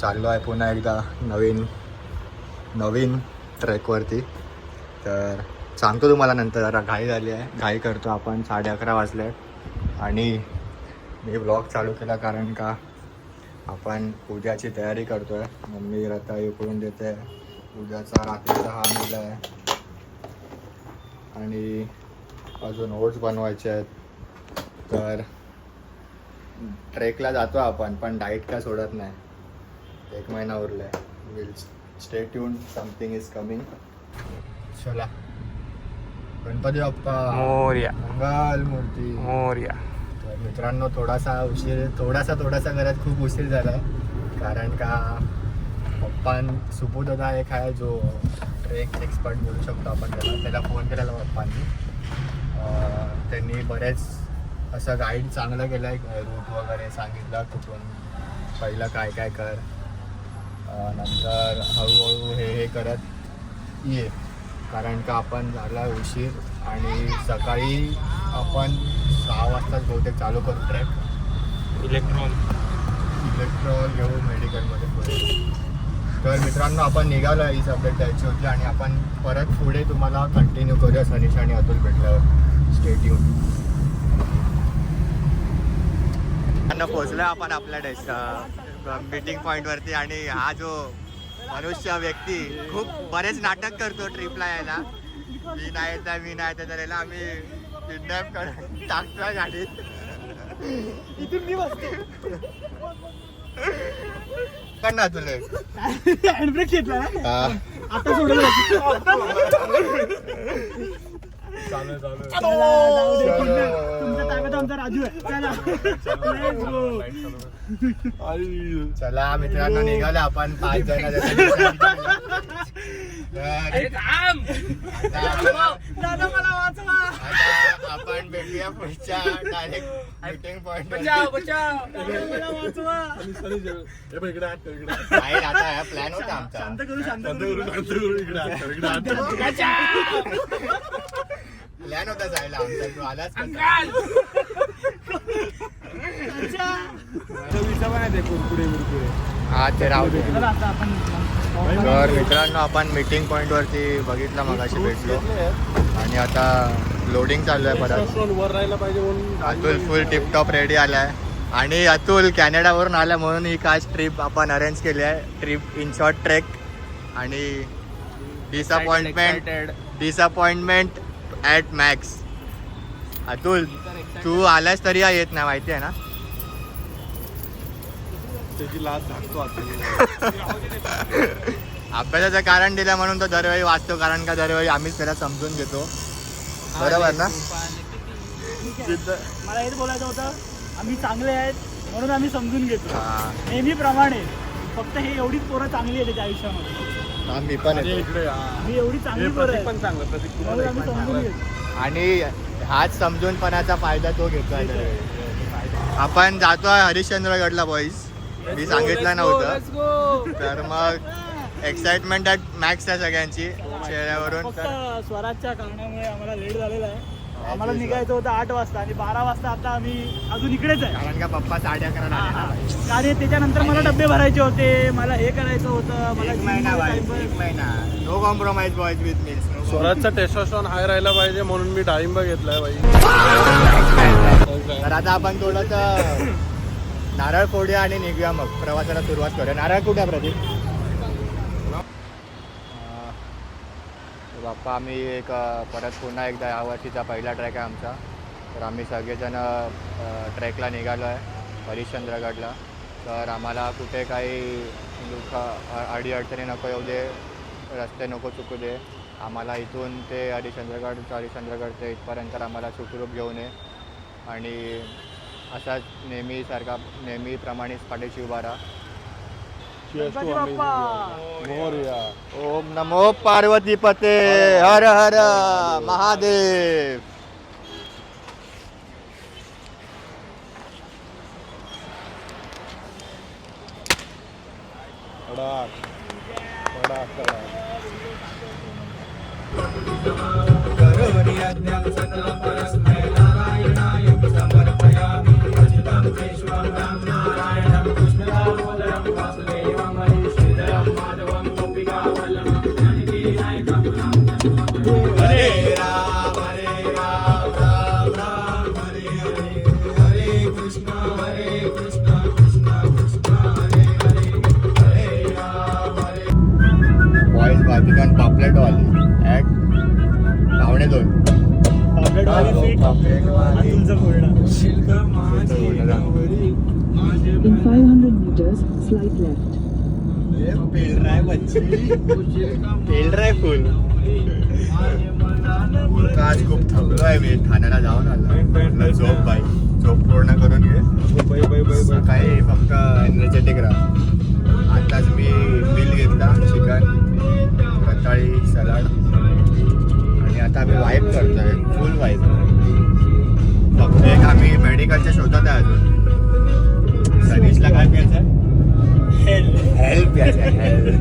चाललो आहे पुन्हा एकदा नवीन ट्रेकवरती. तर सांगतो तुम्हाला नंतर, जरा घाई झाली आहे, घाई करतो आपण. 11:30 वाजले आणि मी व्लॉग चालू केला कारण का आपण पूजाची तयारी करतो आहे. मम्मी रताळी उकळून देते, पूजाचा रात्रीचा हा मेला आहे आणि अजून ओट्स बनवायचे आहेत. तर ट्रेकला जातो आपण, पण डाईट काय सोडत नाही. 1 महिना उरला आहे. Will stay tune, something is coming. चला, गणपती बाप्पा मोरया, मंगल मूर्ती मोरया. तर मित्रांनो, थोडासा घरात खूप उशीर झाला आहे कारण का सुबोध दादा एक आहे जो ट्रेक एक्सपर्ट बोलू शकतो आपण त्याला फोन केलेला पप्पांनी. त्यांनी बरेच असं गाईड चांगलं केलं आहे, रूट वगैरे सांगितलं कुठून पहिलं काय काय कर, नंतर हळूहळू हे करत ये. कारण का आपण झाला उशीर आणि सकाळी आपण 6 वाजताच बहुतेक चालू करू ट्रॅक. इलेक्ट्रॉल घेऊ मेडिकलमध्ये पुढे. तर मित्रांनो, आपण निघालो, हीच अपडेट द्यायची होती आणि आपण परत पुढे तुम्हाला कंटिन्यू करूया सनीश आणि अतुल भेटल्यावर. Stay tune. पोहोचलो आपण आपल्या मीटिंग पॉईंटवरती आणि हा जो मनुष्य व्यक्ती खूप बरेच नाटक करतो ट्रिपला यायला. मी नाही तर याला आम्ही किडनॅप टाकतो गाडीत. इथून मी बसतो पण ना तुला हँडब्रेक घेतला आता सोडलं. चला मित्रांनो, निघाले आपण 5 जण. आपण भेटूया पुढच्या डायरेक्ट मीटिंग पॉइंट. आता हा प्लॅन होता आमचा. प्लॅन होता जायला आमचा, तू आलाच हा ते राहू दे. तर मित्रांनो, आपण मीटिंग पॉइंट वरती बघितलं, मगाशी भेटलो आणि आता लोडिंग चालू आहे परत. अतुल फुल टिपटॉप रेडी आलाय आणि अतुल कॅनडावरून आला म्हणून ही खास ट्रिप आपण अरेंज केली आहे. ट्रिप इन शॉर्ट ट्रेक आणि डिसअपॉइंटमेंट ॲट मॅक्स. अतुल, तू आलास तरी येत नाही, माहिती आहे ना. अभ्यासाचं कारण दिलं म्हणून तो दरवेळी वाचतो, कारण का दरवेळी आम्हीच त्याला समजून घेतो. बरोबर ना. मला हेच बोलायचं होतं, आम्ही चांगले आहेत म्हणून आम्ही समजून घेतो नेहमीप्रमाणे. फक्त हे एवढीच पोरं चांगली आहे त्याच्या आयुष्यामध्ये. मी पण मी एवढी चांगली पोरं पण चांगलं आम्ही समजून घेतो आणि हाच समजूनपणाचा फायदा तो घेतोय. आपण जातोय हरिश्चंद्रगडला बॉईज. मी सांगितलं नव्हतं, तर मग एक्साइटमेंट ॲट मॅक्स आहे सगळ्यांची चेहऱ्यावरून. स्वराजच्या कारणामुळे आम्हाला लेट झालेला आहे. आम्हाला निघायचं होतं 8 वाजता आणि 12 वाजता आता आम्ही अजून इकडेच आहे. कारण का पप्पा 11:30 आणि त्याच्यानंतर मला डबे भरायचे होते, मला हे करायचं होतं. मला 1 महिना no compromise boys with meals. स्वराजचा टेस्टोस्टेरॉन हाय राहायला पाहिजे म्हणून मी डाळिंब घेतलाय बाई. तर आता आपण थोडंसं नारळ फोडूया आणि निघूया, मग प्रवासाला सुरुवात करूया. नारळ कुठे प्रदीप? बाप्पा, आम्ही परत पुन्हा एकदा या वर्षीचा पहिला ट्रॅक आहे आमचा. तर आम्ही सगळेजण ट्रॅकला निघालो आहे हरिश्चंद्रगडला. तर आम्हाला कुठे काही अडीअडचणी नको येऊ दे, रस्ते नको चुकू दे. आम्हाला इथून ते हरिश्चंद्रगड ते इथपर्यंत आम्हाला सुखरूप घेऊन ये आणि असाच नेहमीप्रमाणेच पाठीशी उभा राहा. ओम नमो पार्वतीपते, हर हर महादेव. चिकन पापलेटवाली ॲट 1:45. पापलेटवाली सीट आणि तुमचं पूर्ण. In 500 meters, slight left. पेलराय मच्छी पेलराय फुल. आज खूप थकलो आहे मी. ठाण्याला जाऊन आलो. झोप बाई झोप पूर्ण करून घे. सकाळी फक्त एनर्जेटिक राहा. आताच मी बिल घेतला चिकन रताळी सलाड आणि आता आम्ही वाईप करतोय फुल वाईप. फक्त एक आम्ही मेडिकलच्या शोधात आहे अजून. सनीशला काय प्यायचं आहे? हेल्प प्यायचं आहे हेल्प.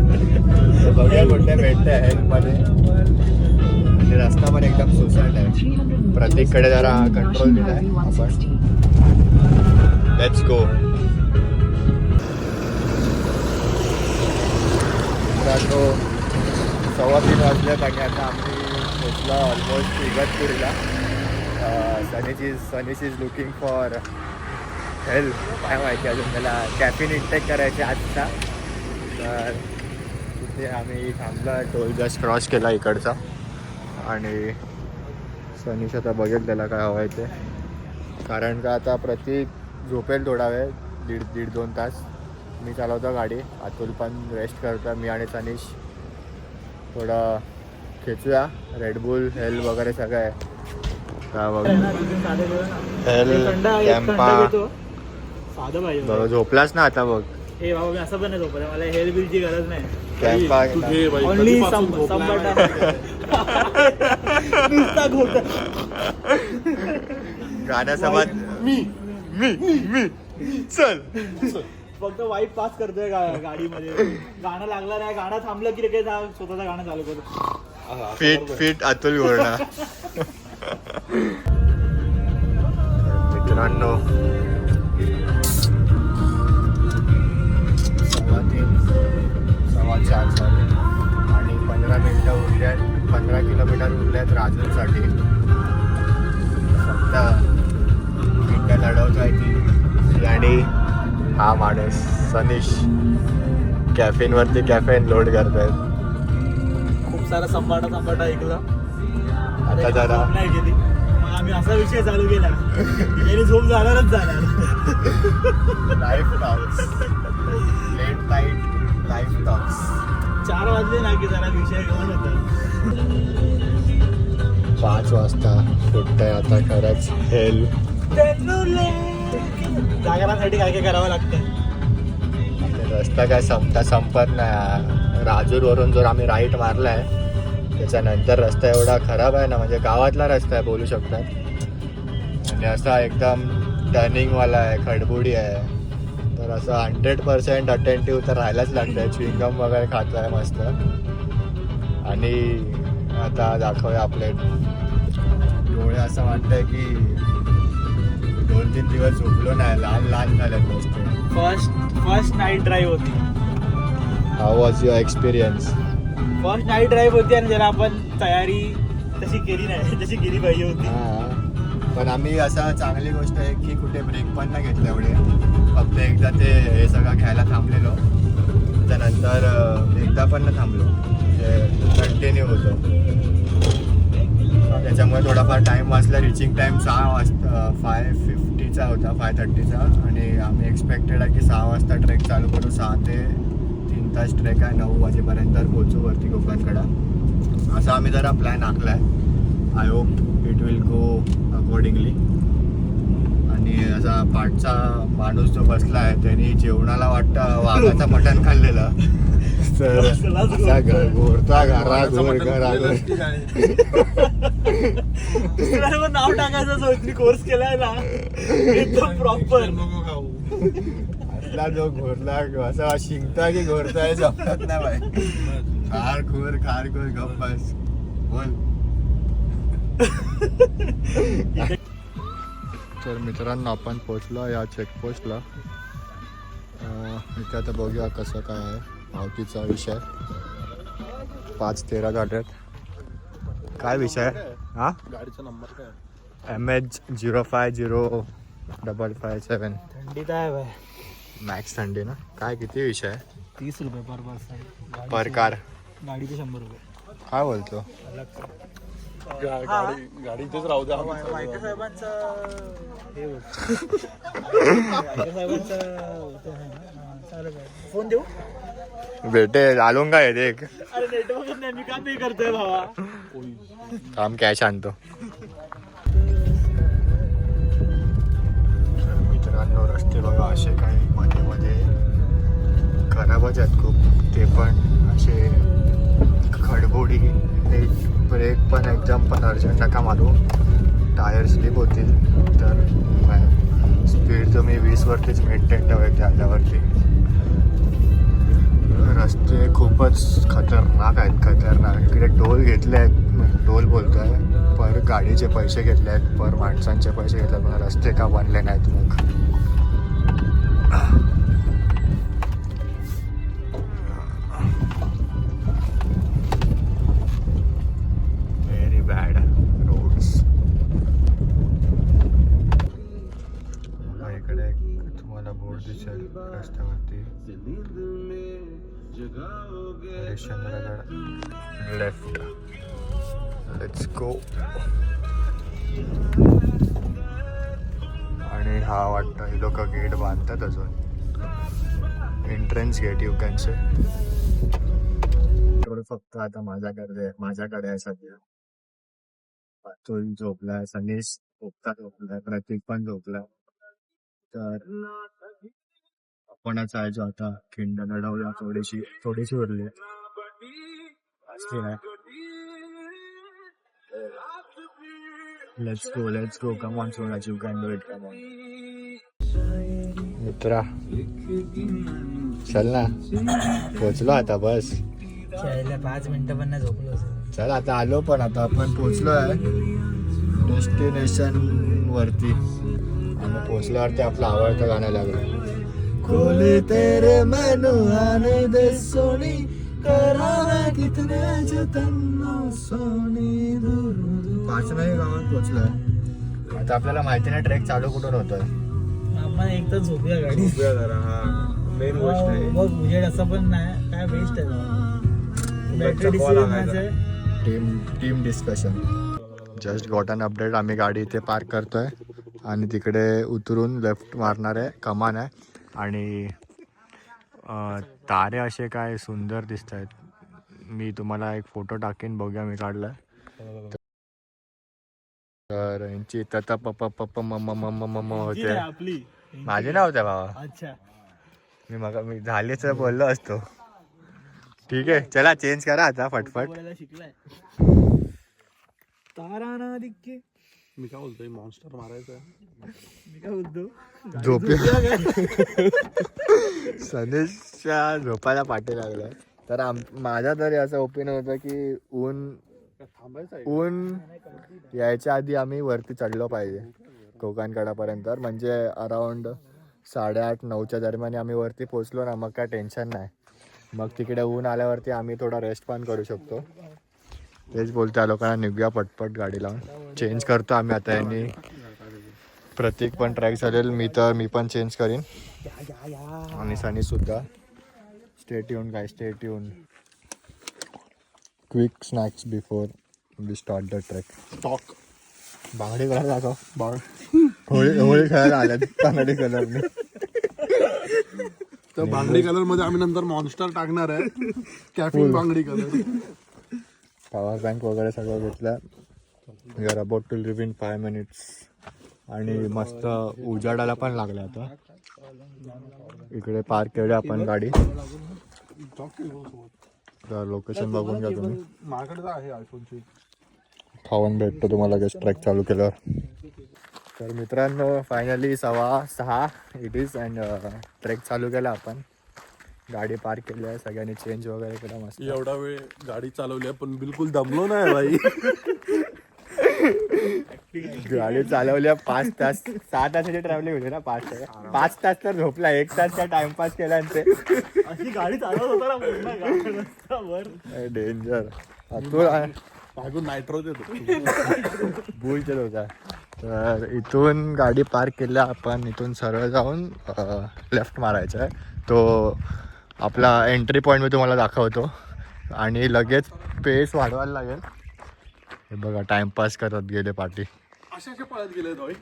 बघूया कुठे भेटतंय हेल्पमध्ये. आणि रस्ता पण एकदम सुसाट आहे. प्रतीककडे जरा कंट्रोल दिलाय आपण. Let's go. तो 3:15 वाजल्यात आणि आता आम्ही पोचलो ऑलमोस्ट इगतपुरीला. Sanish is looking for help. काय माहिती अजून त्याला कॅफिन इंटेक करायचे आजचा. तर तिथे आम्ही थांबला. टोल जस्ट क्रॉस केला इकडचा आणि सनीश आता बघेल त्याला काय हवं आहे ते. कारण का आता प्रतीक झोपेल थोडा वेळ 1.5-2 तास. मी चालवतो गाडी. अतुल पण रेस्ट करतो. मी आणि सनीश थोडं खेचूया. रेडबुल हेल वगैरे सगळं आहे. साधं पाहिजे. झोपलाच ना आता बघ. हे बाबा मी असं पण नाही झोपत. मला हेल्थ बिलची गरज नाही. कॅम्पा ओनली गाण्यासोबत मी चल फक्त वाईप पास करतोय गाडीमध्ये. गाणं लागलं नाही. गाणं थांबलं की लगेच स्वतःचं गाणं चालू करतो. फिट अतुल घोरणा. मित्रांनो 3:15 झाले आणि 15 मिनिटं उरल्यात. 15 किलोमीटर उरल्यात राजूरसाठी. फक्त मिनिटं लढवतोय ती आणि हा माणूस सनीश कॅफेनवरती कॅफेन लोड करतायत. खूप सारा संभाटा ऐकला. आता जरा नाही गेली. मग आम्ही असा विषय चालू केला याने झोप जाणारच जाणार. Life talks late night life talks. 4 वाजले ना की जरा विषय घेऊन होता. 5 वाजता सुटतंय आता खरंच हेल्प. जागरणासाठी काय काय करावं लागतं. रस्ता काय संपत नाही. राजूरवरून जर आम्ही राईट मारलाय त्याच्यानंतर रस्ता एवढा खराब आहे ना. म्हणजे गावातला रस्ता आहे बोलू शकतात. आणि असा एकदम टर्निंगवाला आहे. खडबुडी आहे. तर असं 100% अटेंटिव्ह तर राहायलाच लागतं आहे. च्युइंगम वगैरे खातो आहे मस्त. आणि आता दाखवूया आपले डोळे. असं वाटतंय की 2-3 दिवस झोपलो नाही. लहान झाल्यात मस्त. फर्स्ट नाईट ड्राईव्ह होती. How was your experience? First night drive होती आणि जरा आपण तयारी तशी केली नाही जशी केली पाहिजे होती. पण आम्ही असा चांगली गोष्ट आहे की कुठे ब्रेक पण नाही घेतला एवढे. फक्त एकदा ते हे सगळं घ्यायला थांबलेलो. त्यानंतर एकदा पण नाही थांबलो. म्हणजे कंटिन्यू होतो. त्याच्यामुळे थोडाफार टाईम वाचला. रिचिंग टाईम 6 वाजता 5:50चा होता 5:30चा. आणि आम्ही एक्सपेक्टेड आहे की 6 वाजता ट्रेक चालू करू. 6 ते 3 तास ट्रेक आहे. 9 वाजेपर्यंत पोहोचू वरती कोकणकडं. असा आम्ही जरा प्लॅन आखला आहे. I hope it will go accordingly. आणि असा पाठचा माणूस जो बसला आहे त्यांनी जेवणाला वाटतं वाघाचं मटण खाल्लेलं. तर असा घोरता घराघोर नाव टाकायचं कोर्स केलाय ना एकदम प्रॉपर. असला जो घोरला असा शिंकता की घोरताय जमत नाही बाई. खार खोर गप बस बोल. तर मित्रांनो आपण पोचलो या चेकपोस्टला. इथे आता बघूया कसं काय आहे पावतीचा विषय. 5:13 झाल्यात. काय विषय हा? गाडीचा नंबर काय? MH050557. थंडीत आहे बाय. मॅक्स थंडी ना. काय किती विषय आहे? 30 रुपये पर पर्सन पर कार. गाडीचे 100 रुपये. काय बोलतो? गाडी इथेच राहू द्या. वायके साहेबांचं हे होतं. वायके साहेबांचं होतं आहे ना. चालेल काय फोन देऊ? भेटेल आलोंग काय येते एक अरे नेटवर्कच नाही, मी का पे करतोय भावा. काम कॅश आणतो. मित्रांनो रस्ते बघा असे काही मध्ये मध्ये खराबच आहेत खूप, ते पण असे खडबोडी. ब्रेक पण एकदम पण अर्जंट नका मारू, टायर स्लिप होतील. तर स्पीड तुम्ही 20वरतीच मेंटेन ठेवायची आल्यावरती. रस्ते खूपच खतरनाक आहेत, खतरनाक. इकडे टोल घेतले आहेत, टोल बोलतो आहे, पर गाडीचे पैसे घेतले आहेत, पर माणसांचे पैसे घेतले आहेत. रस्ते का बनले नाहीत मग? Very bad roads. इकडे तुम्हाला बोर्ड दिसेल रस्त्यावरती, हरिश्चंद्रगड लेफ्ट. Let's go. आणि हा वाटतं हे लोक गेट बांधतात अजून, entrance get you can say. फक्त आता माझ्याकडे आहे सध्या. पातोळी झोपलाय, सनीश पोपटा झोपलाय, प्रतीक पण झोपलाय. तर आपणच आहे जो आता खिंड लढवला, थोडीशी उरली. लेट्स गो कम ऑन सोनाज, you can do it, come on मित्रा. चल ना, पोचलो आता, बस 5 मिनिटं पण नाही झोपलो. चल आता आलो, पण आता आपण पोचलो आहे डेस्टिनेशन वरती. आणि पोचल्यावरती आपलं आवडतं गाणं लागलं, खोले तेरे मेनू आने दे सोनी, करावे कितने जतन सोनी. 5 गावात पोचलोय. आता आपल्याला माहिती नाही ट्रेक चालू कुठून होतोय. आपण एक तर झोपूया गाडी. मेन गोष्ट आहे. मग उजेड असं पण नाही, काय बेस्ट आहे. Battery team discussion. Just got an update. आम्ही गाडी इथे पार्क करतोय आणि तिकडे उतरून लेफ्ट मारणार आहे, कमान आहे. आणि तारे असे काय सुंदर दिसत आहेत. मी तुम्हाला एक फोटो टाकेन, बघूया मी काढलाय. तर यांची तता पप्पा मम्मा होते. आपली माझे नाव होते भावा. अच्छा, मी झालेच बोललो असतो. ठीक आहे, चला चेंज करा आता फटफट. शिकलाय तारा ना दिक्के. मी काय बोलतोय, मॉन्स्टर मारायचा. मी काय बोलतो, झोपे सनेशच्या झोपायला पाठी लागलाय. तर माझा तरी असं ओपिनियन होतं की ऊन यायच्या आधी आम्ही वरती चढलो पाहिजे कोकणकडापर्यंत. म्हणजे अराउंड 8:30-9च्या दरम्यान आम्ही वरती पोचलो ना, मग काय टेन्शन नाही. मग तिकडे ऊन आल्यावरती आम्ही थोडा रेस्ट पण करू शकतो. तेच बोलतो, लोकांना निघूया पटपट गाडी लावून. चेंज करतो आम्ही आता. यांनी प्रतीक पण ट्रॅक चालेल, मी पण चेंज करीन. आणि सनी सुद्धा. Stay tune guys, stay tune. Quick snacks before we start the trek. Stock बांगडी कलर दाखव. होळी खेळायला आल्यात बांगडी कलरने. तर बांगडी कलर मध्ये आम्ही नंतर मॉन्स्टर टाकणार आहे. कॅफिन बांगडी कलर. पॉवर बँक वगैरे सगळं घेतलं. We are about to leave in 5 minutes. आणि मस्त उजाडाला पण लागलं आता. इकडे पार्क केली आपण गाडी. तर लोकेशन बघून घ्या तुम्ही. माझ्याकडे आहे आयफोनची. खाऊन भेटतो तुम्हाला लगेच ट्रॅक चालू केल्यावर. तर मित्रांनो finally 6:15 it is and trek चालू केला आपण. गाडी पार्क केली आहे, सगळ्यांनी चेंज वगैरे केला मस्त. एवढा वेळ गाडी चालवली पण बिलकुल दमलो नाही भाई. गाडी चालवल्या 5 तास. 6 तासाची ट्रॅव्हलिंग होती ना. 5 तास तर झोपला. 1 तास काय टाइमपास केला. अशी गाडी चालवत होता ना वर. डेंजर. मागून नायट्रो देतो. बुलचेल होता. तर इथून गाडी पार्क केल्या आपण. इथून सरळ जाऊन लेफ्ट मारायचा आहे. तो आपला एंट्री पॉईंट मी तुम्हाला दाखवतो. आणि लगेच पेस वाढवायला लागेल. हे बघा टाइमपास करत गेले पाठी. अशा पळत गेले रोय.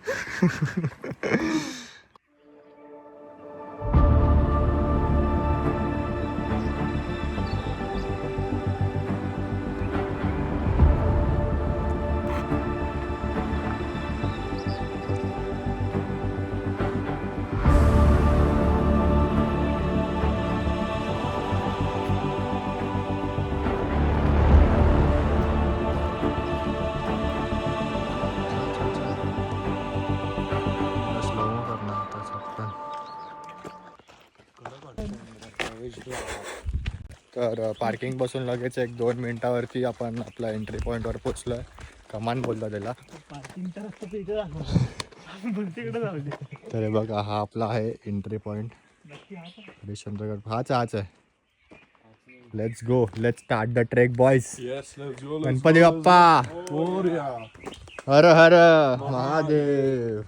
तर पार्किंग बसून लगेच 1-2 मिनिटावरती आपण आपला एंट्री पॉईंटवर पोचलोय. कमान बोलला त्याला. पार्किंग तर असतं ते इकडे दाखव. तिकडे जाऊ दे. तर हे बघा हा आपला आहे एंट्री पॉईंट. नक्की हा का? हरिश्चंद्रगड हाच आहे. Let's go, let's start the trek boys. Yes let's go. Ganpati Bappa Morya. हर हर महादेव.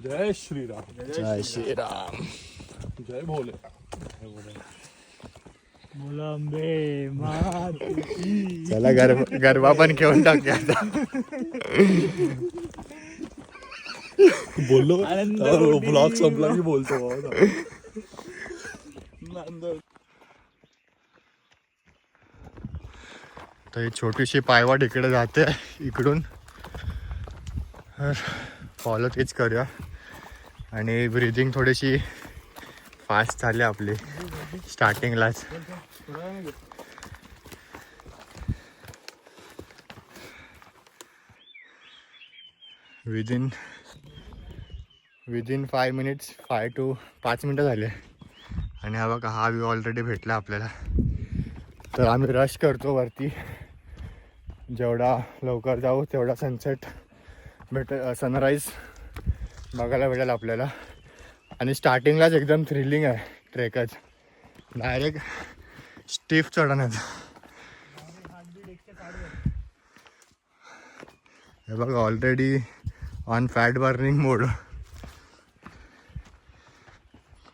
जय श्रीराम. जय श्रीराम. जय भोले. मुलांबे माती. चला गरबा पण घेऊन टाकूया आता. बोललो आनंद ब्लॉग संपला की बोलतो. तर ही छोटीशी पायवाट इकडे जाते इकडून. फॉलो तीच करूया. आणि ब्रिदिंग थोडीशी फास्ट झाली आपली स्टार्टिंगलाच. विदिन 5 मिनिट्स 5 मिनटं झाले. आणि हा बघा हा व्ह्यू ऑलरेडी भेटला आपल्याला. तर आम्ही रश करतो वरती. जेवढा लवकर जाऊ तेवढा सनसेट सनराईज बघायला भेटेल आपल्याला. आणि स्टार्टिंगलाच एकदम थ्रिलिंग आहे ट्रेकच. डायरेक्ट स्टीफ चढण आहे. हे बघा ऑलरेडी ऑन फॅट बर्निंग मोड.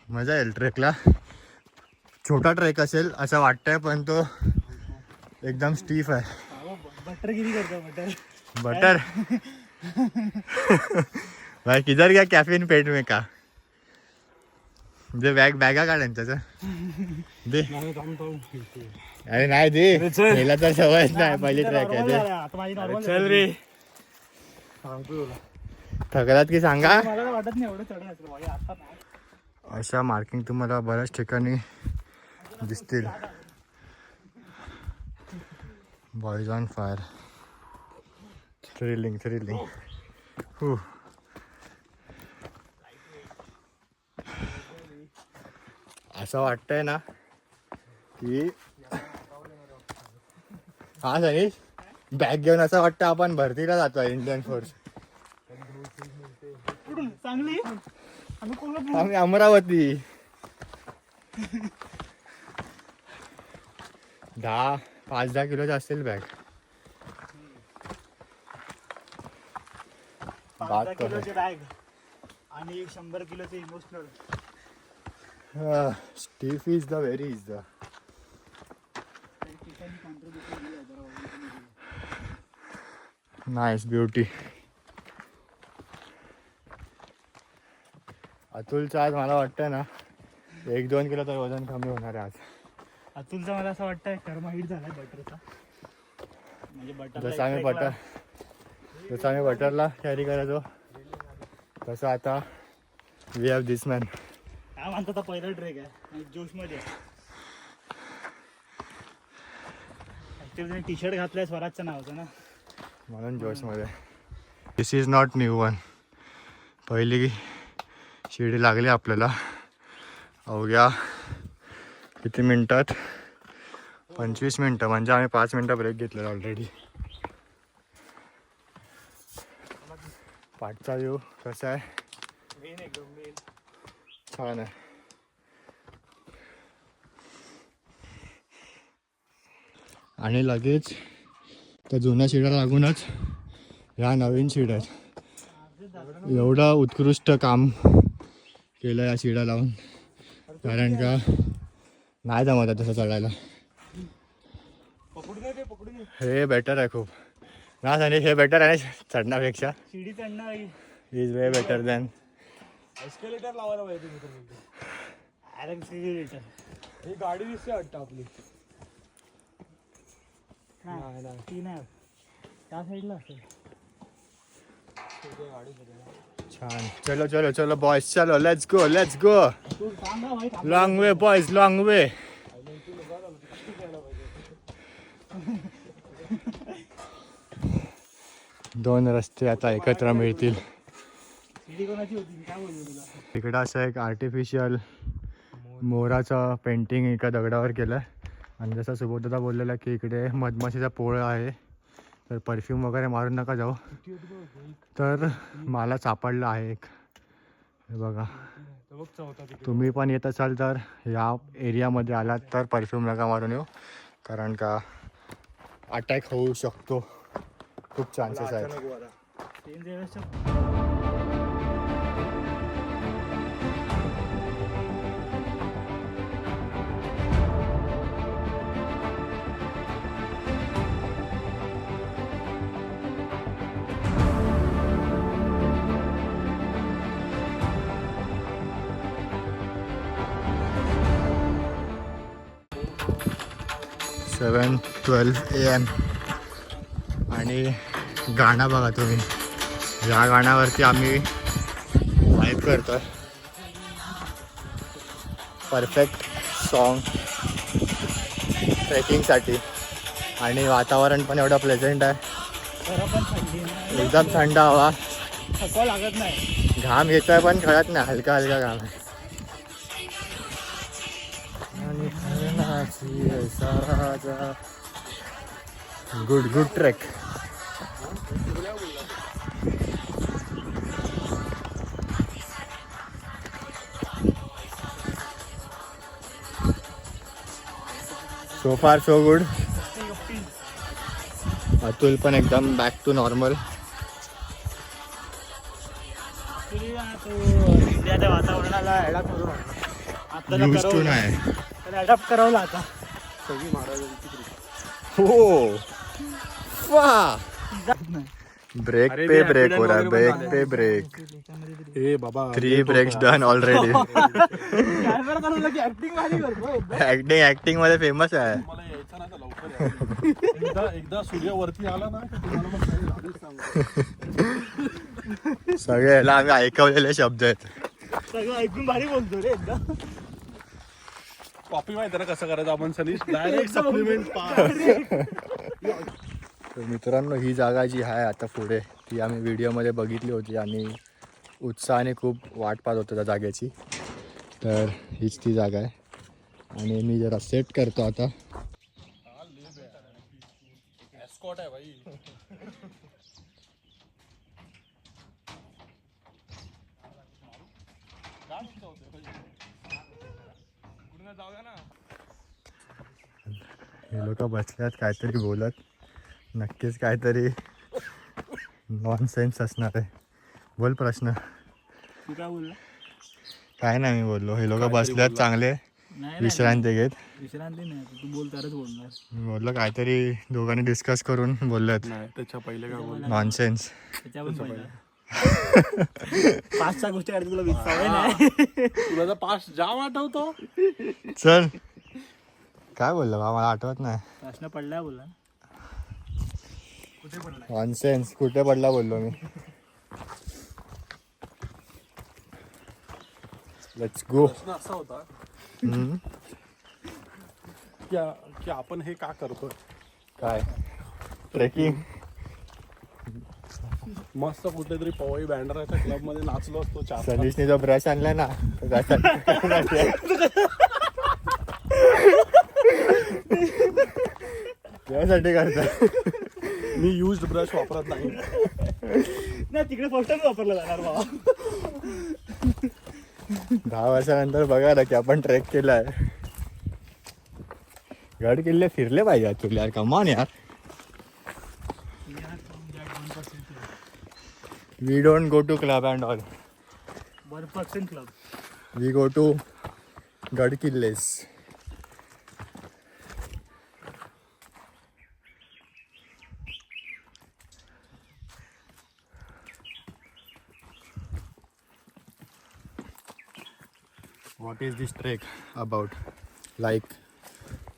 मजा येईल ट्रेकला. छोटा ट्रेक असेल असं वाटतंय पण तो एकदम स्टीफ आहे. बटर किती करतो बटर भाई किधर गया कॅफीन पेट में का. दे बॅगा काढेन त्याचं दे. अरे नाही दे पहिला तर सवयच नाही. पहिली ट्रॅक आहे दे. चल रे. थकलात की सांगा. मला तर वाटत नाही एवढं चढायचं भाई आता नाही. अशा मार्किंग तुम्हाला बऱ्याच ठिकाणी दिसतील. Boys on fire. थ्रिलिंग असं वाटतंय ना की हा सनीश बॅग घेऊन असं वाटतं आपण भरतीला जातोय इंडियन फोर्स. कुठून चांगली आम्ही कोल्हापूर. आम्ही अमरावती. 5-10 किलोची असेल बॅग. 5 किलोचे बॅग आणि 100 किलोचे emotional. Steph is the very is the. Nice beauty. अतुलचं आज मला वाटतं ना 1-2 किलो तर वजन कमी होणार आहे आज. अतुलचा मला असं वाटतंय कर्म हिट झालाय बटरचा. म्हणजे जसं आम्ही बटरला कॅरी करायचो तसं आता वी हॅव दिस मॅन. काय म्हणतात पहिला ट्रेक आहे जोशमध्ये. ऍक्च्युअली टी शर्ट घातलाय स्वराजचं नावाचं ना म्हणून जोशमध्ये. दिस इज नॉट न्यू वन. पहिली शिडी लागली आपल्याला अवघ्या किती मिनटात 25 मिनटं. म्हणजे आम्ही 5 मिनटं ब्रेक घेतलेला ऑलरेडी. पाठचा व्ह्यू कसा आहे. मेन एकदम मेन छान आहे. आणि लगेच त्या जुन्या शिड्या लागूनच ह्या नवीन शिड्या आहेत. एवढा उत्कृष्ट काम केलं या शिड्या लावून. कारण का नाही जमत तसं चढायला. हे बेटर आहे खूप ना संदेश, हे बेटर आहे ना चढण्यापेक्षा. शिडी चढणं is way better than. Escalator लावायला पाहिजे मी तर बोलतो. ही गाडी दिसते वाटतं आपली. ती नाही त्या साईडला असेल. छान. चलो चलो चलो बॉयज, चलो लेट्स गो लेट्स गो. तू सांगा माहित लॉंग वे बॉयज, लॉंग वे. दोन रस्ते आता एकत्र मिळतील. शिडी कोणाची होती काय बोलू तुला. इकडं असं एक आर्टिफिशियल मोराचं पेंटिंग एका दगडावर केलं. आणि जसं सुबोधदा बोललेला की इकडे मधमाशीचा पोळ आहे, तर परफ्यूम वगैरे मारून नका जाऊ. तर मला सापडलं आहे एक. हे बघा, तुम्ही पण येत असाल तर या एरियामध्ये आलात तर परफ्यूम नका मारून येऊ, कारण का अटॅक होऊ शकतो. खूप चान्सेस आहेत. सेवन 12 AM आणि गाणं बघा तुम्ही. या गाण्यावरती आम्ही वाईब करतो. परफेक्ट सॉन्ग ट्रेकिंगसाठी. आणि वातावरण पण एवढं प्लेझेंट आहे. जरा पण थंडी नाही, एकदम थंड हवा. थकवा लागत नाही. घाम येतोय पण कळत नाही, हलका हलका घाम आहे. आणि हरणाची ऐसा राजा. Good good trek. So far so good. Atul पण एकदम बॅक टू नॉर्मल. सध्या त्या वातावरणाला ॲडॅप्ट करून आपल्याला यूज टू नाही. ॲडॅप्ट करावं आता. हो वा. ब्रेक पे ब्रेक हो रहा है, ब्रेक पे ब्रेक. ए बाबा 3 ब्रेक्स डन ऑलरेडी. कॅमेरा चालवला की ऍक्टिंग भारी करतो. ऍक्टिंग मध्ये फेमस आहे. मला यायचं नाही तर लवकर या. एकदा सूर्य वरती आला ना की तुम्हाला मग काही गाडीच सांगतो. सगळे ह्याला आम्ही ऐकवलेले शब्द आहेत. सगळं ऐकून भारी बोलतो रे एकदा. कॉपी माहिती ना कसं करायचं आपण सनीश. डायरेक्ट सप्लिमेंट तर मित्रांनो, ही जागा जी आहे आता पुढे, ती आम्ही व्हिडिओमध्ये बघितली होती आणि उत्साहाने खूप वाट पाहत होतो त्या जागेची. तर हीच ती जागा आहे. आणि मी जरा सेट करतो आता. एस्कॉट आहे भाई. हे लोक बसल्यात काहीतरी बोलत. नक्कीच काहीतरी नॉनसेन्स असणार आहे. बोल प्रश्न. तू काय बोलला. काय नाही मी बोललो. हे लोक बसल्यात चांगले विश्रांती घेत. विश्रांती नाही, तू बोल तरच बोलणार. मी बोललो काहीतरी दोघांनी डिस्कस करून बोललेत. नाही त्याच्या पहिले काय बोल. नॉनसेन्स. त्याच्या पण पहिला 5-6 गोष्टी काढते तुला सवय नाही. तुला तर पास जाम आठवतो. चल. काय बोललो बा, मला आठवत नाही. प्रश्न पडला बोला. नॉनसेन्स. कुठे पडला बोललो मी. Let's go. प्रश्न असा होता की आपण हे का करतो. काय ट्रेकिंग. मस्त कुठेतरी पवई बँडराच्या क्लब मध्ये नाचलो असतो. 4 सनीशने जो ब्रश आणलाय ना, तो त्यासाठी करता. मी युज्ड ब्रश वापरत नाही. तिकडे फर्स्ट टाइम वापरला जाणार बाबा. 10 वर्षानंतर बघा ना की आपण ट्रेक केलाय. गड किल्ले फिरले पाहिजे तुला यार. कमान यार. We don't go to club and all. 1% club. We go to गड किल्लेस. What is this trek about? Like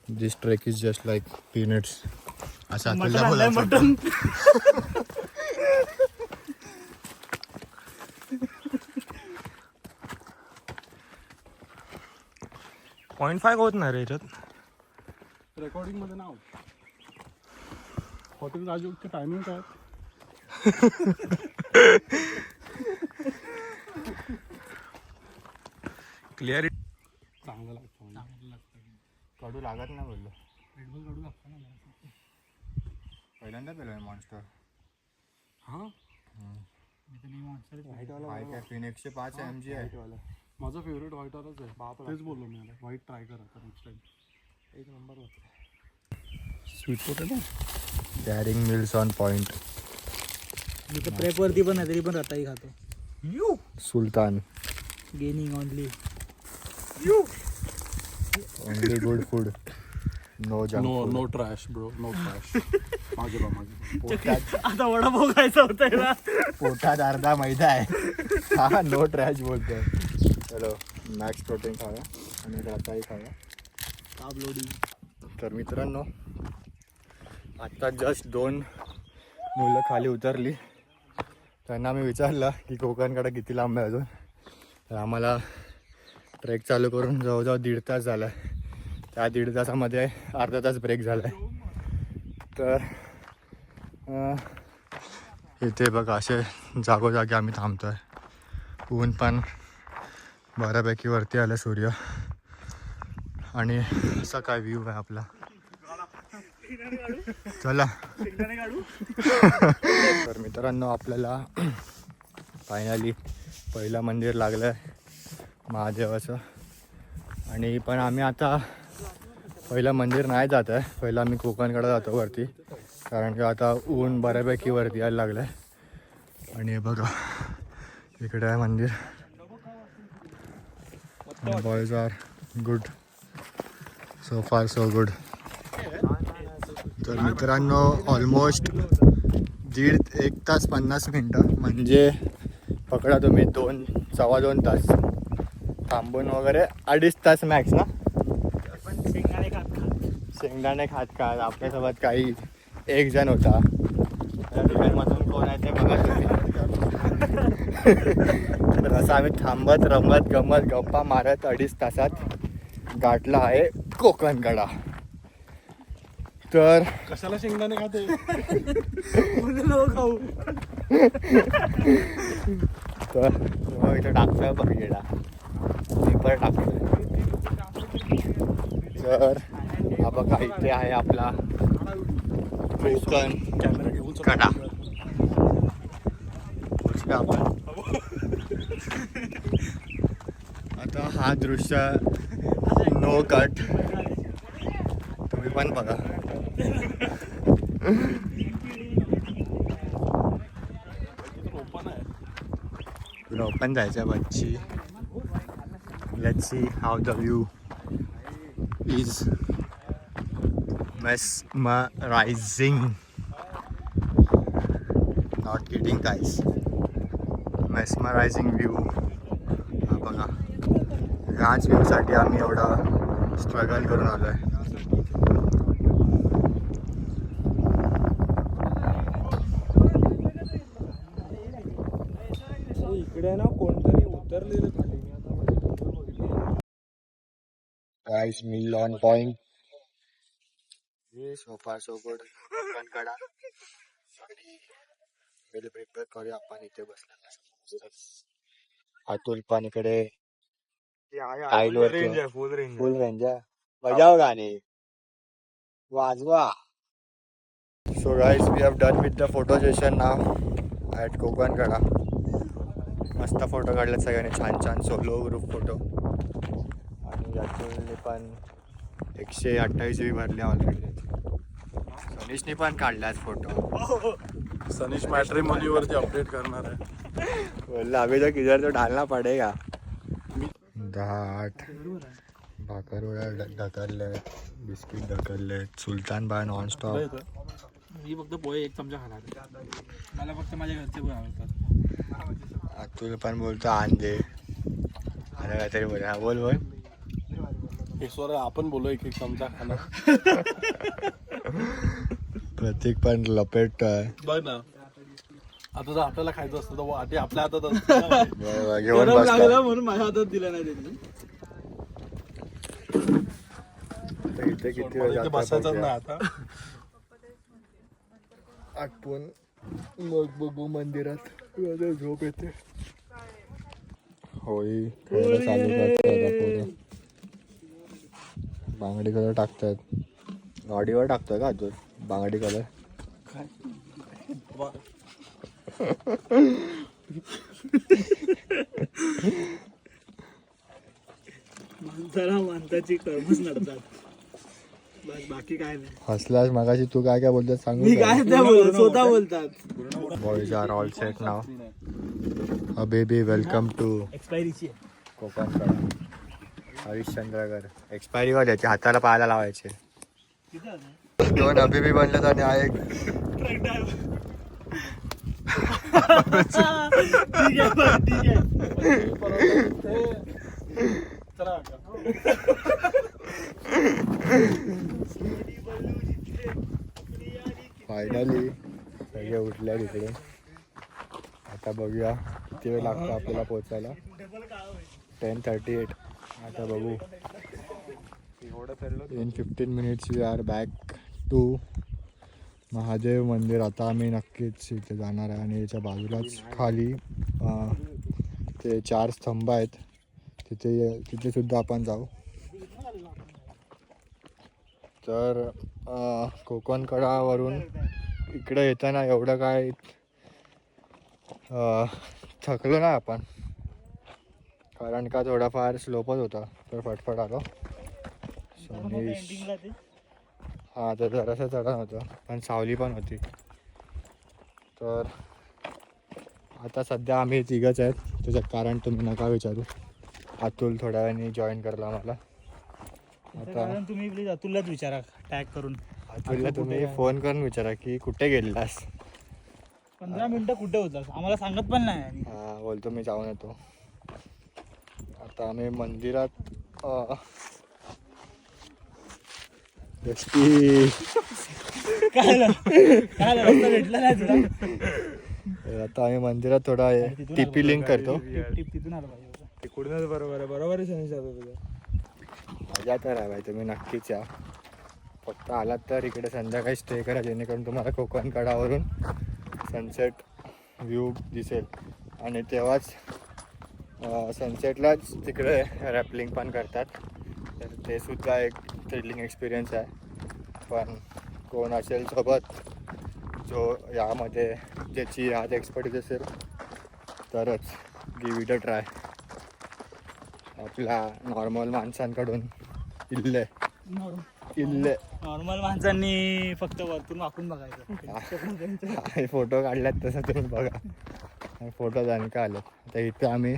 this trek is just like peanuts. असा मटण आणलंय मटण. .5 होत नाही रे याच्यात. रेकॉर्डिंग मध्ये नाव हॉटेल राजयोगचं टायमिंग काय? क्लिअरिटी चांगलं लागतं. कडू लागत नाही बोललो. पहिल्यांदा पेलोय मॉन्स्टर. हां कॅफीन 105 mg आहे. माझा फेवरेट व्हाईटरच आहे. तेच बोललो मी याला. व्हाईट ट्राय करा आता नेक्स्ट टाइम. एक number sweet potato. Carrying meals on point. मी तर प्रेप वरती पण आहे तरी पण रताई खातो. सुलतान. Gaining only good food. No junk no food. No trash bro. No trash. मागे बा मागे. आता वडापाव खायचा होता ना. पोटात अर्धा मैदा आहे. हा नो ट्रॅश बोलतोय. चलो मॅक्स प्रोटीन खाऊया आणि रताई खाऊया. काब लोडी. तर मित्रांनो आत्ता जस्ट 2 मुलं खाली उतरली. त्यांना मी विचारलं की कोकणकडे किती लांब आहे अजून. तर आम्हाला ट्रेक चालू करून जवळजवळ 1.5 तास झाला आहे. त्या 1.5 तासामध्ये अर्धा तास ब्रेक झाला आहे. तर इथे बघा असे जागोजागी आम्ही थांबतो आहे. ऊन पण बऱ्यापैकी वरती आलं सूर्य आणि असा काय व्ह्यू आहे आपला. चला तर मित्रांनो आपल्याला फायनली पहिलं मंदिर लागलं आहे महादेवाचं. आणि पण आम्ही आता पहिलं मंदिर नाही जात आहे. पहिलं आम्ही कोकणकडे जातो वरती कारण की आता ऊन बऱ्यापैकी वरती यायला लागलं आहे. आणि हे बघा इकडे आहे मंदिर. Boys are good. So far so good. तर मित्रांनो ऑलमोस्ट 1.5 तास 50 मिनटं म्हणजे पकडा तुम्ही 2-2.25 तास थांबून वगैरे 2.5 तास मॅक्स ना. पण शेंगदाणे खात शेंगदाणे खात आपल्यासोबत काही एक जण होता. त्या ठिकाणमधून कोण आहे ते बघा तुम्ही. तर असं आम्ही थांबत रमत गमत गप्पा मारत 2.5 तासात गाठला आहे कोकणकडा. तर कशाला शेंगदाणे खाते? खाऊ. तर मग इथं टाकतोय बघितला मी पण टाकतोय. तर हा बघा इथे आहे आपला कोकण कॅमेरा घेऊन कडा. आपण आता हा दृश्य नो कट तुम्ही पण बघा. तुला ओपन जायचं आहे बच्ची. Let's see how the view is mesmerizing. Not kidding guys. mesmerizing view. हा बघा ह्याच व्ह्यूसाठी आम्ही एवढं स्ट्रगल करून आलो आहे. इकडे ना कोणतरी उतरलेलं खाली. मी आता Guys, meal on point. So far so good. Kokankada well prepare करूया आपण. इथे बसला अतुल पण इकडे रेंज आहे. फुल रेंज. फुल रेंज आहे. बजाव गाणे वाजवा. So guys we have done with the photo session now at Kokankada. मस्त फोटो काढलेत सगळ्यांनी छान छान सोलो ग्रुप फोटो. आणि अतुलने पण 128 बी भरले ऑलरेडी. सनीशने पण काढलाच फोटो. सनीश मॅट्रिमोनीवरती अपडेट करणार आहे. बोलला अभी तो किधर तो डालना पडेगा. 10-8 भाकरवड्या ढकलले, बिस्किट ढकलले. सुलतान बाय नॉनस्टॉप. मी फक्त पोहे 1 चमचा खाणार. मला फक्त माझ्या घरचे पोहे आवडतात. अतुल पण बोलतो अंडे आता काहीतरी बोल. हा बोल बोल. ईश्वर आपण बोलू एक चमचा खाना. प्रतीक पण लपेट आहे. बघ ना आता जर आपल्याला खायचं असतं तर आधी आपल्या हातात असतं. घेऊन बसला. म्हणून माझ्या हातात दिला नाही त्यांनी. इथे किती इथे बसायचं ना आता. आठवण मग बघू मंदिरात. झोप येते. होळी खेळायला चालू करतात. बांगडी कलर टाकतात. गाडीवर टाकतोय का अजून बांगडी कलर? माणसाला माणसाची कर्मच नडतात. बस बाकी काय नाही. हसलास मगाशी. तू काय काय बोलतात सांगू? मी काय बोलत स्वतः बोलतात. Boys are all set now. Baby welcome to एक्सपायरीची कोकण कडा. हरिश्चंद्रगड. एक्सपायरी वर यायचे हाताला पायाला लावायचे. दोन अभिबी बनले आणि हा एक ठीक आहे. फायनली सगळे उठले तिकडे. आता बघूया किती वेळ लागतो आपल्याला पोचायला. 10:38. आता बघू. In 15 minutes we are back to Mahadev मंदिर. आता आम्ही नक्कीच इथे जाणार आहे आणि याच्या बाजूलाच खाली ते 4 स्तंभ आहेत. तिथे सुद्धा आपण जाऊ. तर कोकण कडावरून इकडे येताना एवढं काय थकलो ना आपण, कारण का थोडाफार स्लोपच होता तर फटफट आलो. हां तर जरासं चढण होतं पण सावली पण होती. तर आता सध्या आम्ही तिघंच आहेत. त्याचं कारण तुम्ही नका विचारू. अतुल थोड्या वेळाने जॉईन करला मला. आता तुम्ही प्लीज अतुललाच विचारा टॅग करून. अतुलला तुम्ही फोन करून विचारा की कुठे गेलास. 15 मिनिटं कुठे होतास आम्हाला सांगत पण नाही. हां बोलतो मी जाऊन येतो. आता आम्ही मंदिरात भेटलं नाही तुला. आता आम्ही मंदिरात थोडा टीपी लिंक करतो. तिथून आलं पाहिजे. तिकडूनच बरोबर आहे. बरोबर आहे शनी तुझं. मजा तर आहे भाई. तुम्ही नक्कीच या. फक्त आलात तर इकडे संध्याकाळी स्टे करा जेणेकरून तुम्हाला कोकण कडावरून सनसेट व्ह्यू दिसेल. आणि तेव्हाच सनसेटलाच तिकडे रॅपलिंग पण करतात. तर ते सुद्धा एक थ्रिलिंग एक्सपिरियन्स आहे. पण कोण असेल सोबत जो यामध्ये ज्याची यात एक्सपर्टीज असेल तरच गिव्ह इट अ ट्राय. आपल्या नॉर्मल माणसांकडून इल्ले नॉर्मल माणसांनी फक्त वरतून वाकून बघायचं. फोटो काढल्यात तसं तुम्ही बघा. फोटो जाणे का आले. तर इथे आम्ही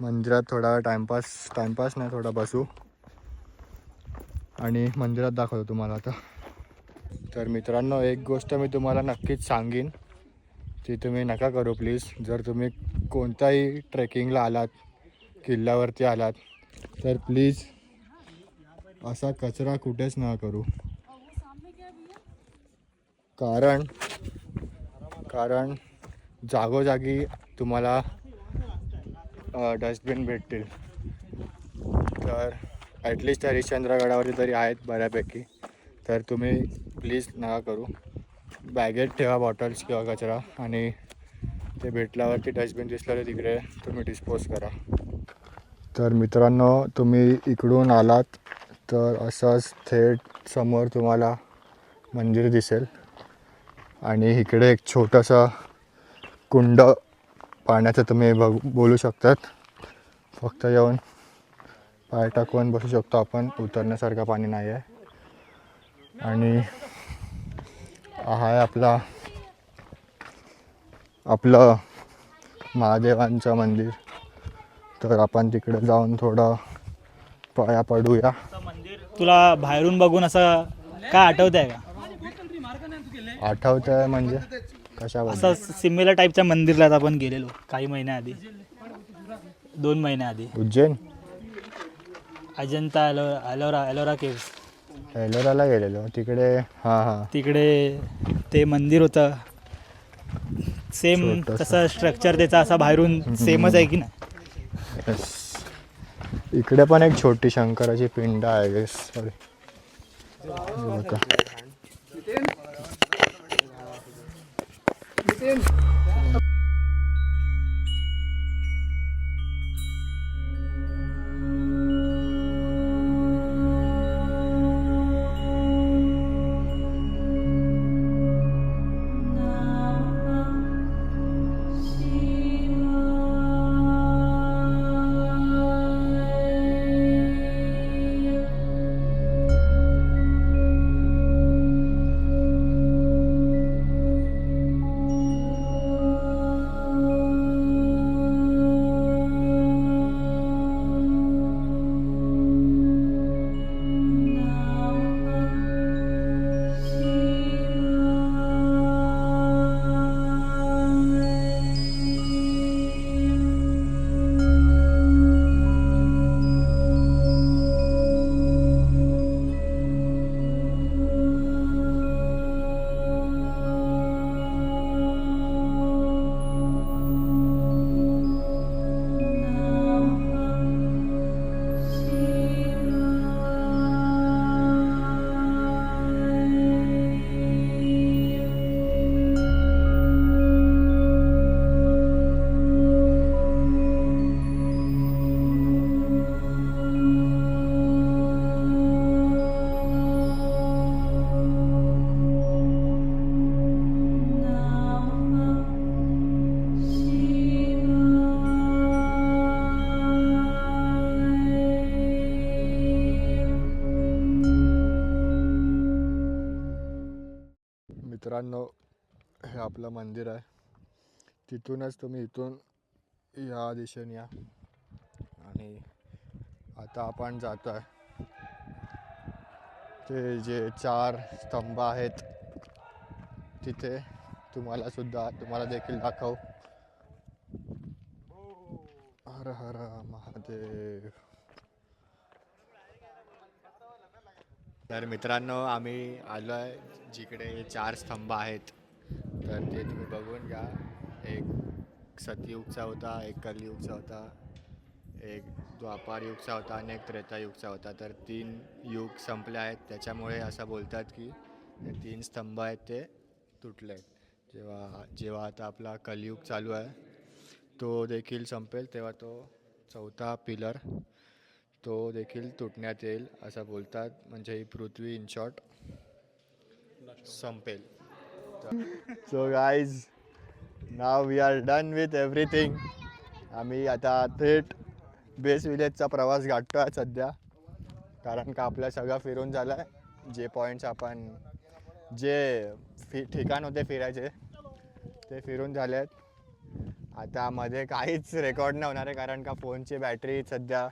मंदिरात थोडा वेळ टाइमपास नाही थोडा बसू आणि मंदिरात दाखवतो तुम्हाला आता. तर मित्रांनो एक गोष्ट मी तुम्हाला नक्कीच सांगेन ती तुम्ही नका करू प्लीज. जर तुम्ही कोणत्याही ट्रेकिंगला आलात किल्ल्यावरती आलात तर प्लीज असा कचरा कुठेच ना करू. कारण जागोजागी तुम्हाला डस्टबिन भेटतील. तर ॲटलिस्ट हरिश्चंद्रगडावरती तरी आहेत बऱ्यापैकी. तर तुम्ही प्लीज नका करू. बॅगेत ठेवा बॉटल्स किंवा कचरा आणि ते भेटल्यावरती डस्टबिन दिसलं तर तिकडे तुम्ही डिस्पोज करा. तर मित्रांनो तुम्ही इकडून आलात तर असंच थेट समोर तुम्हाला मंदिर दिसेल आणि इकडे एक छोटंसं कुंड पाण्याचं तुम्ही बोलू शकतात. फक्त येऊन पाय टाकून बसू शकतो आपण. उतरण्यासारखं पाणी नाही आहे. आणि हा आहे आपलं महादेवांचं मंदिर. तर आपण तिकडे जाऊन थोडं पाया पडूया. तुला बाहेरून बघून असं काय आठवत आहे का? आठवत आहे म्हणजे कशाबद्दल? असं सिमिलर टाईपच्या मंदिरला आपण गेलेलो काही महिन्याआधी. 2 महिन्याआधी. उज्जैन अजंता एलोरा केव्स एलोराला गेलेलो तिकडे. हां तिकडे ते मंदिर होतं सेम छोटंसं. तसं स्ट्रक्चर त्याचा असा बाहेरून सेमच आहे की नाही. येस. इकडे पण एक छोटी शंकराची पिंड आहे गेस. सॉरी मित्रांनो, हे आपलं मंदिर आहे. तिथूनच तुम्ही इथून या दिशेने या आणि आता आपण जातो आहे ते जे 4 स्तंभ आहेत तिथे. तुम्हाला देखील दाखव. हर हर महादेव. तर मित्रांनो, आम्ही आलो आहे जिकडे 4 स्तंभ आहेत. तर ते तुम्ही बघून घ्या. एक सतयुगचा होता, एक कलियुगचा होता, एक द्वापार युगचा होता आणि एक त्रेतायुगचा होता. तर 3 युग संपले आहेत. त्याच्यामुळे असं बोलतात की ते 3 स्तंभ आहेत ते तुटले आहेत. जेव्हा आता आपला कलियुग चालू आहे तो देखील संपेल तेव्हा तो 4था पिलर तो देखील तुटण्यात येईल असं बोलतात. म्हणजे ही पृथ्वी इन शॉर्ट संपेल. So guys, now we are done with everything. आम्ही आता थेट बेस विलेजचा प्रवास गाठतो आहे सध्या, कारण का आपलं सगळं फिरून झालं आहे. जे पॉईंट्स आपण ठिकाण होते फिरायचे ते फिरून झाले आहेत. आता मध्ये काहीच रेकॉर्ड नाही होणार आहे कारण का फोनची बॅटरी सध्या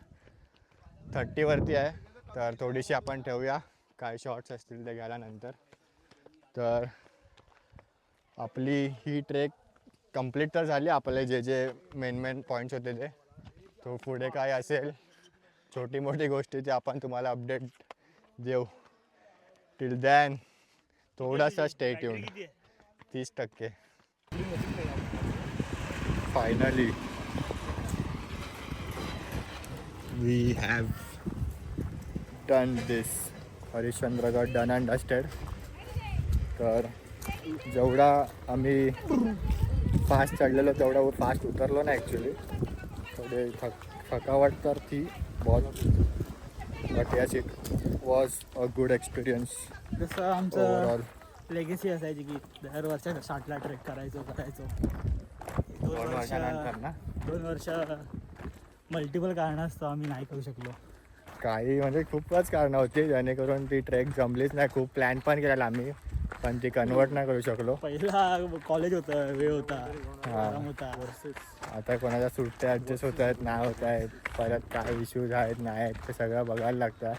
30 वरती आहे. तर थोडीशी आपण ठेवूया, काय शॉर्ट्स असतील ते घ्यायला नंतर. तर आपली ही ट्रेक कंप्लीट तर झाली. आपले जे मेन पॉईंट्स होते ते. तो पुढे काय असेल छोटी मोठी गोष्टी ते आपण तुम्हाला अपडेट देऊ. टिल दॅन थोडासा stay tuned. 30%. Finally we have done this. Harishchandragad done and dusted. तर जेवढा आम्ही फास्ट चढलेलो तेवढा फास्ट उतरलो ना ॲक्च्युली. थोडे थकावट तर थी बहुत, but yes it was a good experience. जसं आमचं लेगेसी असायची की दर वर्षा 60ला ट्रेक करायचो. 2 वर्षानंतर ना 2 वर्ष मल्टिपल कारणास्तव आम्ही नाही करू शकलो. काही म्हणजे खूपच कारणं होती जेणेकरून ती ट्रेक जमलीच नाही. खूप प्लॅन पण केलेला आम्ही, पण ती कन्वर्ट नाही करू शकलो. पहिला कॉलेज होतं, वेळ होता, आराम होता. आता कोणाच्या सुट्ट्या ॲडजस्ट होत आहेत नाही होत आहेत, परत काय इश्यूज आहेत नाही आहेत ते सगळं बघायला लागतं.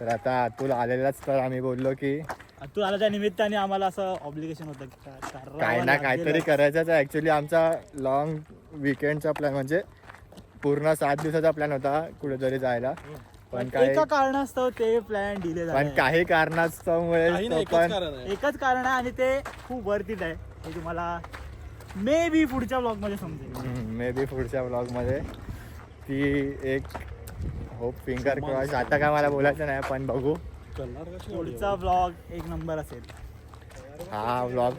तर आता अतुल आलेलाच तर आम्ही बोललो की अतुल आला त्या निमित्ताने आम्हाला असं ऑब्लिगेशन होतं की काय ना काहीतरी करायचंच आहे. ॲक्च्युली आमचा लॉंग विकेंडचा प्लॅन म्हणजे पूर्ण 7 दिवसाचा प्लॅन होता कुठेतरी जायला, पण काही एका कारणास्तव ते प्लॅन डिले पण झाले. काही कारणास्तवमुळे काही तो नाही, पण एकच कारण आहे. एकच कारण आहे आणि ते खूप वर्थित आहे. हे तुम्हाला मे बी पुढच्या ब्लॉग मध्ये समजेल. मे बी पुढच्या ब्लॉगमध्ये ती एक होप फिंगर क्रॉस. आता काय मला बोलायचं नाही, पण बघू करणार कशी पुढचा ब्लॉग एक नंबर असेल. हा व्लॉग.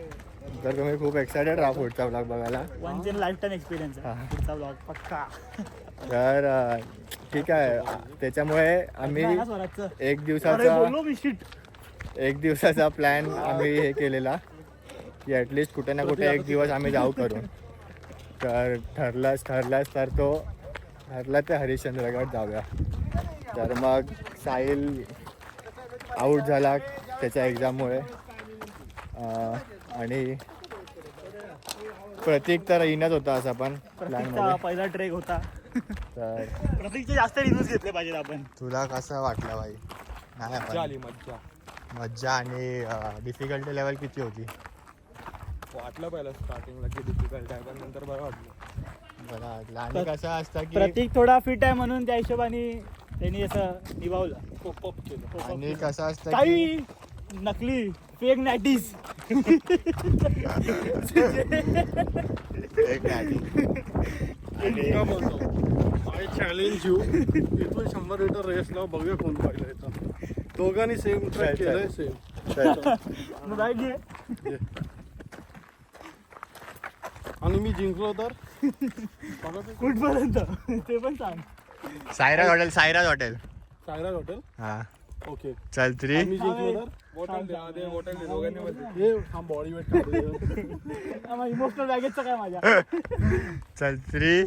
तर तुम्ही खूप एक्सायटेड राहा पुढचा व्लॉग बघायला. Once in life time experience आहे हा. पुढचा ब्लॉग पक्का. तर ठीक आहे, त्याच्यामुळे आम्ही नाही ना स्वराजचं? एक अरे दिवसाचा बोललो मी shit. एक दिवसाचा प्लॅन आम्ही हे केलेला की ॲटलिस्ट कुठे ना कुठे एक दिवस आम्ही जाऊ करून. तर ठरलं ते हरिश्चंद्रगड जाऊया. तर मग साहिल आऊट झाला त्याच्या एक्झाममुळे आणि प्रतीक तर येणंच होता असा पण प्रतीकचा प्लॅनमध्ये. पहिला ट्रेक होता. तर प्रतीकचे जास्त रिव्ह्यूज घेतले पाहिजेत आपण. तुला कसं वाटलं भाई? नाही मज्जा आपण आली, मज्जा. मज्जा आणि डिफिकल्टी लेवल किती होती? वाटलं पहिलं स्टार्टिंगला की डिफिकल्ट आहे, पण नंतर बरं वाटलं. बरं वाटलं. आणि कसं असतं की प्रतीक थोडा फिट आहे म्हणून त्या हिशोबाने त्यांनी असं निभावलं. पॉप केलं. आणि कसं असतं की काही नकली फेक नॅटीज. एक नाही. मी काय बोलतो, आय चॅलेंज यू, इथून 100 मीटर रेस लाव, बघूया कोण पाहिलं येतं. दोघांनी सेम ट्रॅक चल, केलंय, चल. सेम. तर मग काय घे. आणि मी जिंकलो तर बघा ते कुठपर्यंत ते पण सांग. Sairaj hotel Sairaj hotel. हा ओके, चल 3 मी जिंकलो तर बॉटल दे दोघांनी मध्ये. हे हा बॉडी वेट काढू. इमोशनल बॅगेजचं काय माझ्या. चल 3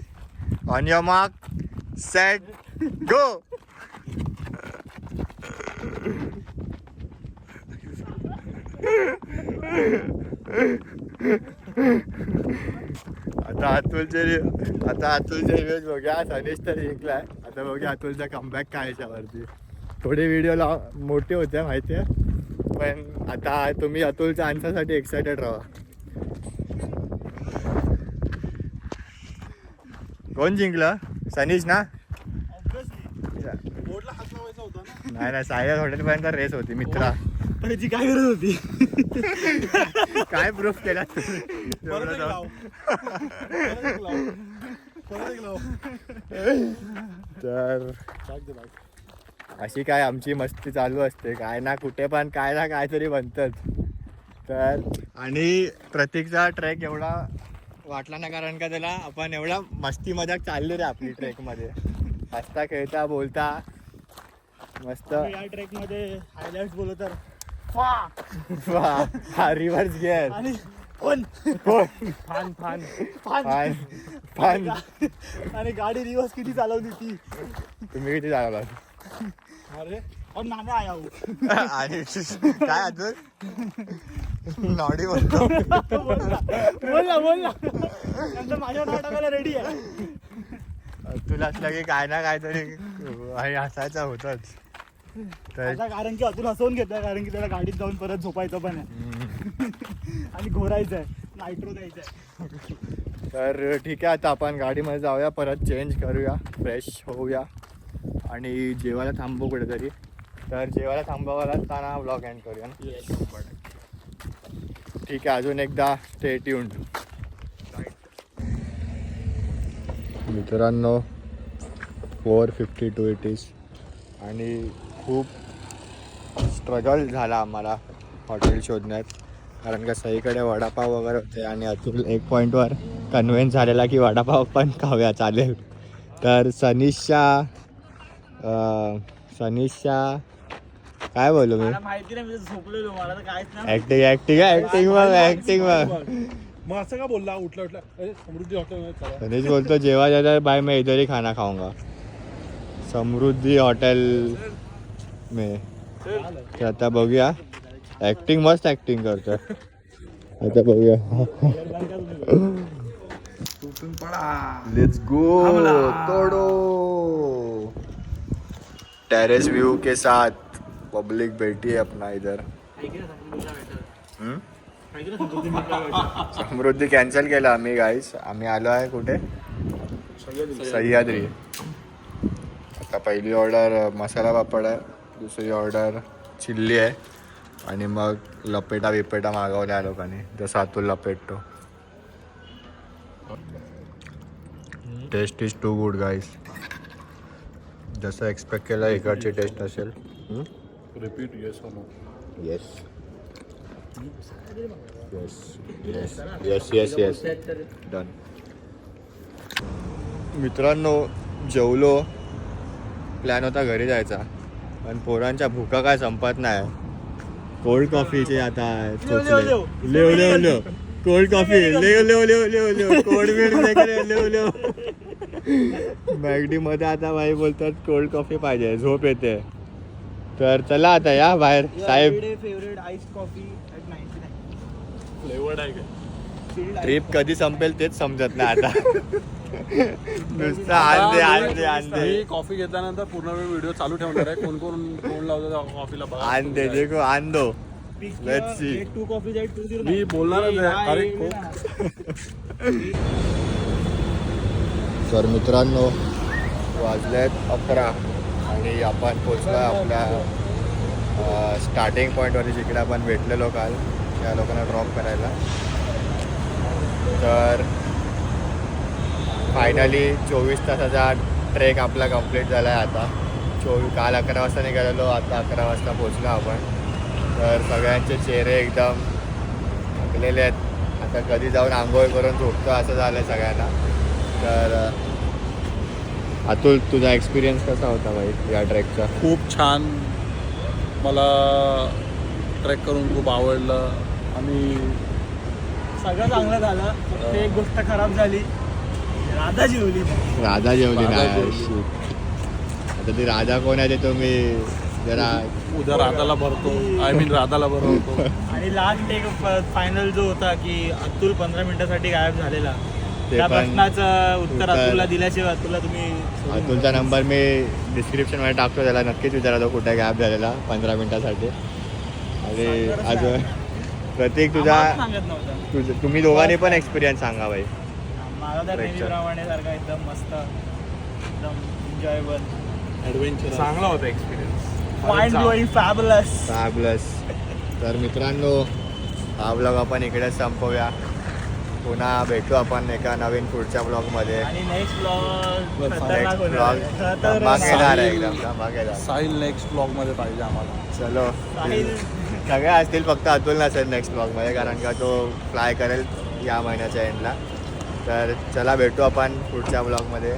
on your mark set go. आता अतुलचे रिव्ह्यूज बघूया. सनीश तर जिंकलाय. आता बघूया अतुलचा कमबॅक काय याच्यावरती. थोडे व्हिडिओ मोठे होते माहिती आहे, पण आता तुम्ही अतुलच्या आन्सरसाठी एक्सायटेड राहा. कोण जिंकलं? सनीश ना? बोर्डला हात लावायचा होता ना. नाही सायराज हॉटेलपर्यंत रेस होती मित्रा. त्याची काय गरज होती. काय प्रूफ केला तुम्ही? परत एक लाव. परत एक लाव. परत एक लाव. तर टाक दे बाईक. अशी काय आमची मस्ती चालू असते, काय ना कुठे पण काय ना काहीतरी बनतंच. तर आणि प्रतीकचा ट्रेक एवढा वाटला ना, कारण का त्याला आपण एवढा मस्ती मजाक चालली रे आपली ट्रेकमध्ये, हसता खेळता बोलता मस्त. या ट्रेक मध्ये हायलाइट बोललो तर वा, हा रिव्हर्स गिअर आणि पण फान फान पान पण आणि गाडी रिव्हर्स किती चालवली ती. तुम्ही किती चालवला? अरे और नाना आया हो. आणि काय अजून नॉडी बोलतो. बोल ना नंतर माझ्यावर नाव टाकायला रेडी आहे. तुला असलं की काय ना काहीतरी आणि हसायचं होतच. तर आता कारण की अतुल हसवून घेतोय, कारण की त्याला गाडीत जाऊन परत झोपायचं पण आहे आणि घोरायचं आहे, नायट्रो द्यायचं आहे. तर ठीक आहे, आता आपण गाडीमध्ये जाऊया, परत चेंज करूया, फ्रेश होऊया आणि जेवायला थांबू कुठेतरी. तर जेवायला थांबावायला असताना ब्लॉग एंड करूया ना. ठीक आहे, अजून एकदा स्टे ट्यून्ड. मित्रांनो 4:52 इट इज आणि खूप स्ट्रगल झाला आम्हाला हॉटेल शोधण्यात, कारण का सगळीकडे वडापाव वगैरे होते आणि अतुल एक पॉईंटवर कन्व्हिन्स झालेला की वडापाव पण खाऊया चालेल. तर सनीशच्या काय बोलू मी, मला माहिती नाही, मी झोपलेलो, मला तर काहीच नाही. ऍक्टिंग मग असं का बोलला उठला अरे समृद्धी हॉटेल चला. सनीश बोलतो जेव्हा जाता बाय मैं इधर ही खाना खाऊंगा समृद्धी हॉटेल में. तर आता बघूया, ऍक्टिंग मस्त ऍक्टिंग करतोय. आता बघूया. लेट्स गो तोडो. टेरेस व्यू के साथ पब्लिक बैठी है अपना इधर. समृद्धी कॅन्सल केला आम्ही गाईस. आम्ही आलो आहे कुठे, सह्याद्री. आता पहिली ऑर्डर मसाला पापड आहे, दुसरी ऑर्डर चिल्ली आहे आणि मग लपेटा बिपेटा मागवल्या आहे लोकांनी, जसं अतुल लपेटतो. Taste is too good guys. जसं एक्सपेक्ट केलं इकडची टेस्ट असेल. Repeat yes yes yes yes yes yes yes done. मित्रांनो जेवलो, प्लॅन होता घरी जायचा पण पोरांच्या भुका काय संपत नाही. कोल्ड कॉफीचे आता कोल्ड कॉफी कोल्ड मॅगडी मध्ये आता भाई बोलतात कोल्ड कॉफी पाहिजे, झोप येते. तर चला आता या बाहेर साहेब. Favourite ice coffee at 99. Flavoured आहे का? ट्रिप कधी संपेल तेच समजत नाही आता. नुसतं आणते मी कॉफी घेतल्यानंतर पूर्ण वेळ व्हिडिओ चालू ठेवणार आहे. कोण कोण लावतो कॉफीला बघा. आणते देखो आण दो. Let's see. 2 कॉफी 2 0. मी बोलणारच आहे. अरे तर मित्रांनो वाजलेत 11 आणि आपण पोचलो आपल्या स्टार्टिंग पॉईंटवरती जिकडे आपण भेटलेलो काल त्या लोकांना ड्रॉप करायला. तर फायनली 24 तासाचा ट्रेक आपला कंप्लीट झाला आहे. आता काल 11 वाजता निघालेलो, आता 11 वाजता पोचलो आपण. तर सगळ्यांचे चेहरे एकदम थकलेले आहेत. आता कधी जाऊन आंघोळ करून झोपतो असं झालं आहे सगळ्यांना. तर अतुल तुझा एक्सपिरियन्स कसा होता भाई या ट्रेकचा? खूप छान. मला ट्रेक करून खूप आवडलं आणि सगळं चांगलं झालं. फक्त एक गोष्ट खराब झाली, राधा जेवली नाही. राधा जेवली राधा नाही. जेवली. Shit. आता ती राधा कोण आहे ते तुम्ही जरा उद्या राधाला भरतो. आय मीन राधाला भरवतो. आणि लास्ट एक फायनल जो होता की अतुल 15 मिनिटासाठी गायब झालेला, ते त्या पण प्रश्नाचं उत्तर उत्तर- अतुलला दिल्याशिवाय अतुलला तुम्ही अतुलचा नंबर मी डिस्क्रिप्शनमध्ये टाकतो, त्याला नक्कीच विचारा तो कुठे गॅप झालेला 15 मिनिटासाठी. आणि अजून प्रतीक आम्हाला सांगत नव्हता. तुम्ही दोघांनी पण एक्सपिरियन्स सांगा भाई. माझा तर Correct. नेहमीप्रमाणे सारखा एकदम मस्त, एकदम एन्जॉयबल, ॲडव्हेंचर चांगला होता experience. Mind blowing, fabulous. Fabulous. तर मित्रांनो हा ब्लॉग आपण इकडेच संपवूया. पुन्हा भेटू आपण एका नवीन पुढच्या ब्लॉगमध्ये. आणि नेक्स्ट ब्लॉग नेक्स्ट ब्लॉग धमाकेदार आहे, एकदम धमाकेदार. साहिल नेक्स्ट ब्लॉग मध्ये पाहिजे आम्हाला. चलो साहिल सगळे असतील, फक्त अतुल नसेल नेक्स्ट ब्लॉगमध्ये कारण का तो फ्लाय करेल या महिन्याच्या एंडला. तर चला भेटू आपण पुढच्या ब्लॉगमध्ये.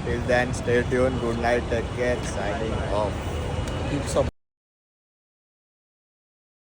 Till then stay tune. Good night, take care, signing of.